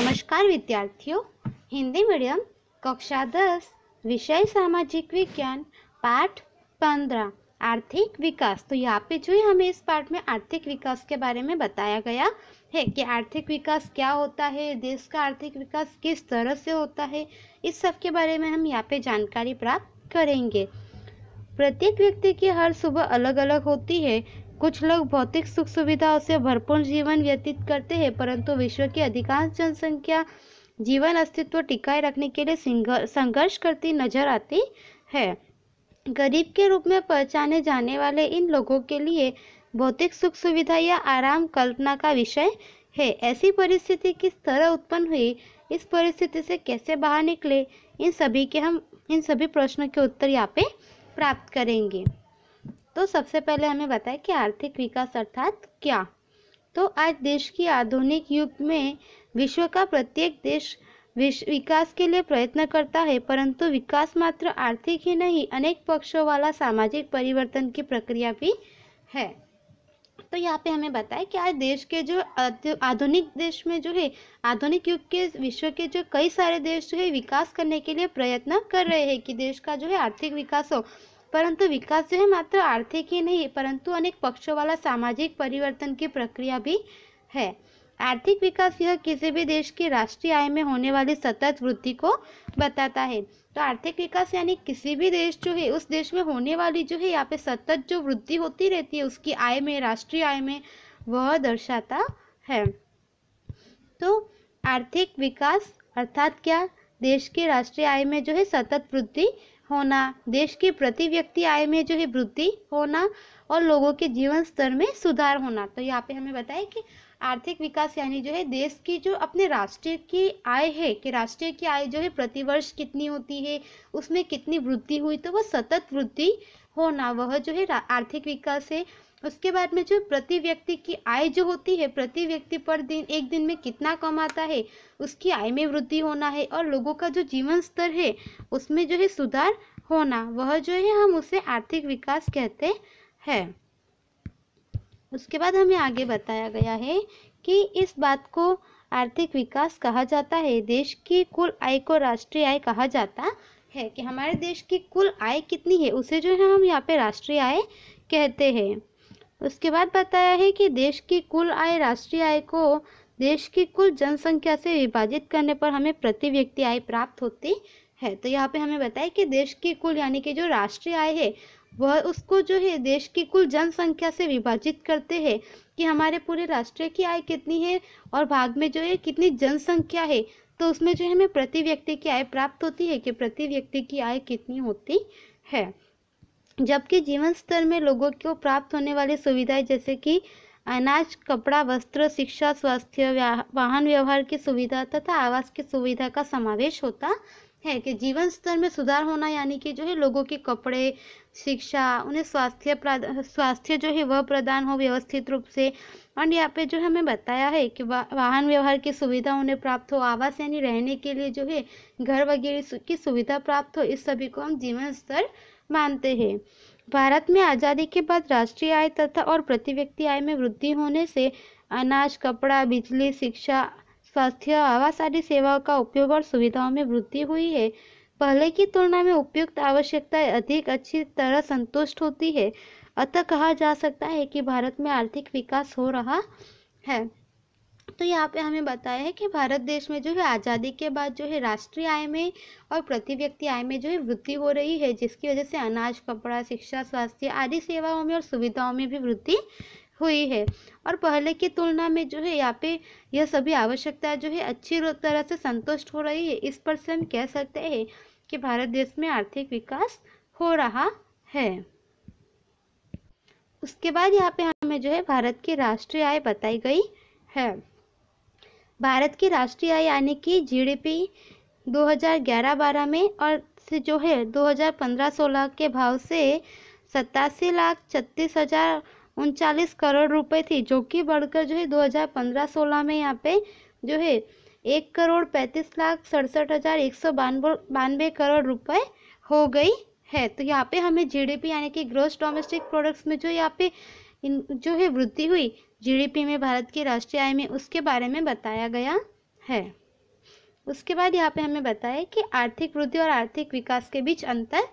नमस्कार विद्यार्थियों, हिंदी मीडियम कक्षा 10 विषय सामाजिक विज्ञान पाठ 15 आर्थिक विकास। तो यहाँ पे जो है हमें इस पाठ में आर्थिक विकास के बारे में बताया गया है कि आर्थिक विकास क्या होता है, देश का आर्थिक विकास किस तरह से होता है, इस सब के बारे में हम यहाँ पे जानकारी प्राप्त करेंगे। प्रत्येक व्यक्ति की हर सुबह अलग अलग होती है। कुछ लोग भौतिक सुख सुविधाओं से भरपूर जीवन व्यतीत करते हैं, परंतु विश्व की अधिकांश जनसंख्या जीवन अस्तित्व टिकाए रखने के लिए संघर्ष करती नजर आती है। गरीब के रूप में पहचाने जाने वाले इन लोगों के लिए भौतिक सुख सुविधा या आराम कल्पना का विषय है। ऐसी परिस्थिति किस तरह उत्पन्न हुई, इस परिस्थिति से कैसे बाहर निकले, इन सभी प्रश्नों के उत्तर यहाँ पे प्राप्त करेंगे। तो सबसे पहले हमें बताएं कि आर्थिक विकास अर्थात क्या। तो आज देश की आधुनिक युग में विश्व का प्रत्येक देश विकास के लिए प्रयत्न करता है, परंतु विकास मात्र आर्थिक ही नहीं, अनेक पक्षों वाला सामाजिक परिवर्तन की प्रक्रिया भी है। तो यहाँ पे हमें बताएं कि आज देश के जो आधुनिक देश में जो है आधुनिक युग के विश्व के जो कई सारे देश जो है विकास करने के लिए प्रयत्न कर रहे हैं कि देश का जो है आर्थिक विकास हो, परंतु विकास जो है मात्र आर्थिक ही नहीं, परंतु अनेक पक्षों वाला सामाजिक परिवर्तन की प्रक्रिया भी है। आर्थिक विकास यह किसी भी देश की राष्ट्रीय आय में होने वाली सतत वृद्धि को बताता है। तो आर्थिक विकास यानी किसी भी देश जो है उस देश में होने वाली जो है यहाँ पे सतत जो वृद्धि होती रहती है उसकी आय में, राष्ट्रीय आय में, वह दर्शाता है। तो आर्थिक विकास अर्थात क्या, देश की राष्ट्रीय आय में जो है सतत वृद्धि होना, देश की प्रति व्यक्ति आय में जो है वृद्धि होना और लोगों के जीवन स्तर में सुधार होना। तो यहाँ पे हमें बताया कि आर्थिक विकास यानी जो है देश की जो अपने राष्ट्रीय की आय है कि राष्ट्रीय की आय जो है प्रतिवर्ष कितनी होती है, उसमें कितनी वृद्धि हुई, तो वह सतत वृद्धि होना, वह जो है आर्थिक विकास है। उसके बाद में जो प्रति व्यक्ति की आय जो होती है, प्रति व्यक्ति पर दिन एक दिन में कितना कमाता है, उसकी आय में वृद्धि होना है और लोगों का जो जीवन स्तर है उसमें जो है सुधार होना, वह जो है हम उसे आर्थिक विकास कहते हैं। उसके बाद हमें आगे बताया गया है कि इस बात को आर्थिक विकास कहा जाता है। देश की कुल आय को राष्ट्रीय आय कहा जाता है कि हमारे देश की कुल आय कितनी है उसे जो है हम यहाँ पे राष्ट्रीय आय कहते हैं। उसके बाद बताया है कि देश की कुल आय राष्ट्रीय आय को देश की कुल जनसंख्या से विभाजित करने पर हमें प्रति व्यक्ति आय प्राप्त होती है। तो यहाँ पे हमें बताया कि देश की कुल यानी कि जो राष्ट्रीय आय है वह उसको जो है देश की कुल जनसंख्या से विभाजित करते हैं कि हमारे पूरे राष्ट्र की आय कितनी है और भाग में जो है कितनी जनसंख्या है, तो उसमें जो है हमें प्रति व्यक्ति की आय प्राप्त होती है कि प्रति व्यक्ति की आय कितनी होती है। जबकि जीवन स्तर में लोगों को प्राप्त होने वाली सुविधाएं जैसे कि अनाज, कपड़ा, वस्त्र, शिक्षा, स्वास्थ्य, वाहन व्यवहार की सुविधा तथा आवास की सुविधा का समावेश होता है कि जीवन स्तर में सुधार होना यानी कि जो है लोगों के कपड़े, शिक्षा, उन्हें स्वास्थ्य जो है वह प्रदान हो व्यवस्थित रूप से। और यहाँ पे जो हमें बताया है कि वाहन व्यवहार की सुविधा उन्हें प्राप्त हो, आवास यानी रहने के लिए जो है घर वगैरह की सुविधा प्राप्त हो, इस सभी को हम जीवन स्तर मानते हैं। भारत में आज़ादी के बाद राष्ट्रीय आय तथा और प्रति व्यक्ति आय में वृद्धि होने से अनाज, कपड़ा, बिजली, शिक्षा, स्वास्थ्य, आवास आदि सेवाओं का उपयोग और सुविधाओं में वृद्धि हुई है। पहले की तुलना में उपयुक्त आवश्यकताएं अधिक अच्छी तरह संतुष्ट होती है, अतः कहा जा सकता है कि भारत में आर्थिक विकास हो रहा है। तो यहाँ पे हमें बताया है कि भारत देश में जो है आज़ादी के बाद जो है राष्ट्रीय आय में और प्रति व्यक्ति आय में जो है वृद्धि हो रही है, जिसकी वजह से अनाज, कपड़ा, शिक्षा, स्वास्थ्य आदि सेवाओं में और सुविधाओं में भी वृद्धि हुई है। और पहले की तुलना में जो है यहाँ पे यह सभी आवश्यकताएं जो है अच्छी तरह से संतुष्ट हो रही है। इस पर से हम कह सकते हैं कि भारत देश में आर्थिक विकास हो रहा है। उसके बाद यहाँ पे हमें जो है भारत की राष्ट्रीय आय बताई गई है। भारत की राष्ट्रीय आय यानी कि जीडीपी 2011-12 में और से जो है 2015-16 के भाव से 87,36,039 करोड़ रुपए थी, जो कि बढ़कर जो है 2015-16 में यहाँ पे जो है 1,35,67,192 करोड़ रुपए हो गई है। तो यहाँ पे हमें जीडीपी यानी कि ग्रॉस डोमेस्टिक प्रोडक्ट्स में जो यहाँ पे जो है वृद्धि हुई जीडीपी में भारत की राष्ट्रीय आय में, उसके बारे में बताया गया है। उसके बाद यहाँ पे हमें बताया कि आर्थिक वृद्धि और आर्थिक विकास के बीच अंतर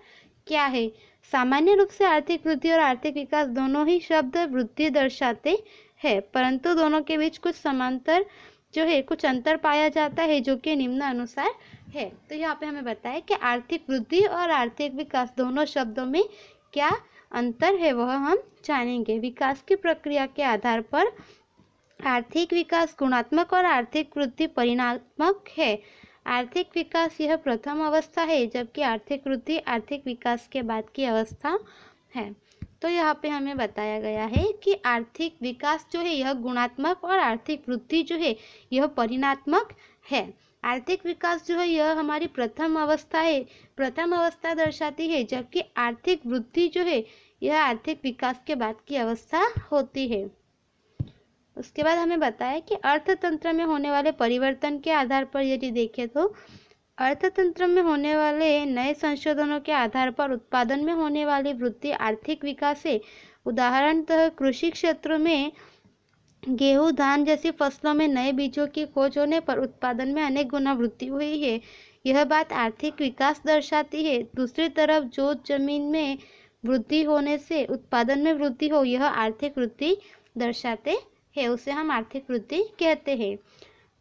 क्या है। सामान्य रूप से आर्थिक वृद्धि और आर्थिक विकास दोनों ही शब्द वृद्धि दर्शाते हैं, परंतु दोनों के बीच कुछ समांतर जो है कुछ अंतर पाया जाता है, जो कि निम्न अनुसार है। तो यहाँ पे हमें बताया कि आर्थिक वृद्धि और आर्थिक विकास दोनों शब्दों में क्या अंतर है वह हम जानेंगे। विकास की प्रक्रिया के आधार पर आर्थिक विकास गुणात्मक और आर्थिक वृद्धि परिणात्मक है। आर्थिक विकास यह प्रथम अवस्था है, जबकि आर्थिक वृद्धि आर्थिक विकास के बाद की अवस्था है। तो यहाँ पे हमें बताया गया है कि आर्थिक विकास जो है यह गुणात्मक और आर्थिक वृद्धि जो है यह परिणात्मक है। आर्थिक विकास जो है यह हमारी प्रथम अवस्था है, प्रथम अवस्था दर्शाती है, जबकि आर्थिक वृद्धि जो है यह आर्थिक विकास के बाद की अवस्था होती है। उसके बाद हमें बताया कि अर्थतंत्र में होने वाले परिवर्तन के आधार पर यदि देखें तो अर्थतंत्र में होने वाले नए संशोधनों के आधार पर उत्पादन में होने वाली वृद्धि आर्थिक विकास है। उदाहरणतः कृषि क्षेत्र में गेहूं, धान जैसी फसलों में नए बीजों की खोज होने पर उत्पादन में अनेक गुना वृद्धि हुई है। यह बात आर्थिक विकास दर्शाती है। दूसरी तरफ जो जमीन में वृद्धि होने से उत्पादन में वृद्धि हो, यह आर्थिक वृद्धि दर्शाते है, उसे हम आर्थिक वृद्धि कहते हैं।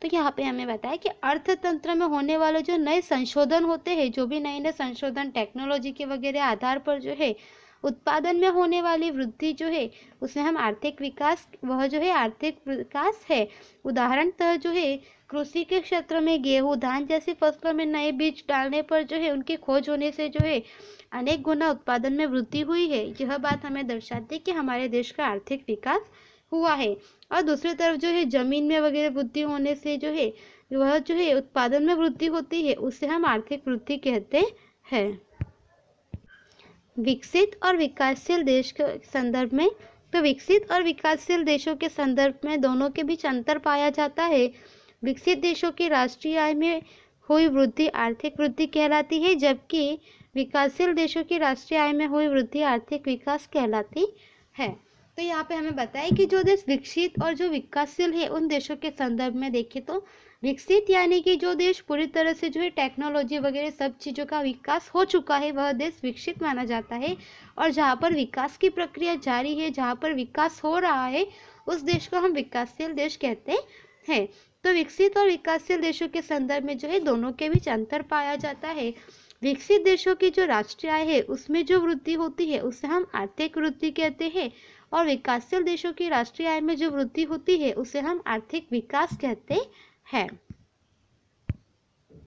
तो यहाँ पे हमें बताया कि अर्थतंत्र में होने वाले जो नए संशोधन होते हैं, जो भी नए नए संशोधन टेक्नोलॉजी के वगैरह आधार पर जो है उत्पादन में होने वाली वृद्धि जो है उसे हम आर्थिक विकास, वह जो है आर्थिक विकास है। उदाहरणतः जो है कृषि के क्षेत्र में गेहूं, धान जैसी फसलों में नए बीज डालने पर जो है उनकी खोज होने से जो है अनेक गुना उत्पादन में वृद्धि हुई है। यह बात हमें दर्शाती है कि हमारे देश का आर्थिक विकास हुआ है। और दूसरी तरफ जो है जमीन में वगैरह वृद्धि होने से जो है वह जो है उत्पादन में वृद्धि होती है, उसे हम आर्थिक वृद्धि कहते हैं। विकसित और विकासशील देश के संदर्भ में, तो विकसित और विकासशील देशों के संदर्भ में दोनों के बीच अंतर पाया जाता है। विकसित देशों की राष्ट्रीय आय में हुई वृद्धि आर्थिक वृद्धि कहलाती है, जबकि विकासशील देशों की राष्ट्रीय आय में हुई वृद्धि आर्थिक विकास कहलाती है। तो यहाँ पे हमें बताया कि जो देश विकसित और जो विकासशील है उन देशों के संदर्भ में देखें तो विकसित यानी कि जो देश पूरी तरह से जो है टेक्नोलॉजी वगैरह सब चीज़ों का विकास हो चुका है, वह देश विकसित माना जाता है। और जहाँ पर विकास की प्रक्रिया जारी है, जहाँ पर विकास हो रहा है, उस देश को हम विकासशील देश कहते हैं। तो विकसित और विकासशील देशों के संदर्भ में जो है दोनों के बीच अंतर पाया जाता है। विकसित देशों की जो राष्ट्रीय आय है उसमें जो वृद्धि होती है उसे हम आर्थिक वृद्धि कहते हैं, और विकासशील देशों की राष्ट्रीय आय में जो वृद्धि होती है उसे हम आर्थिक विकास कहते हैं।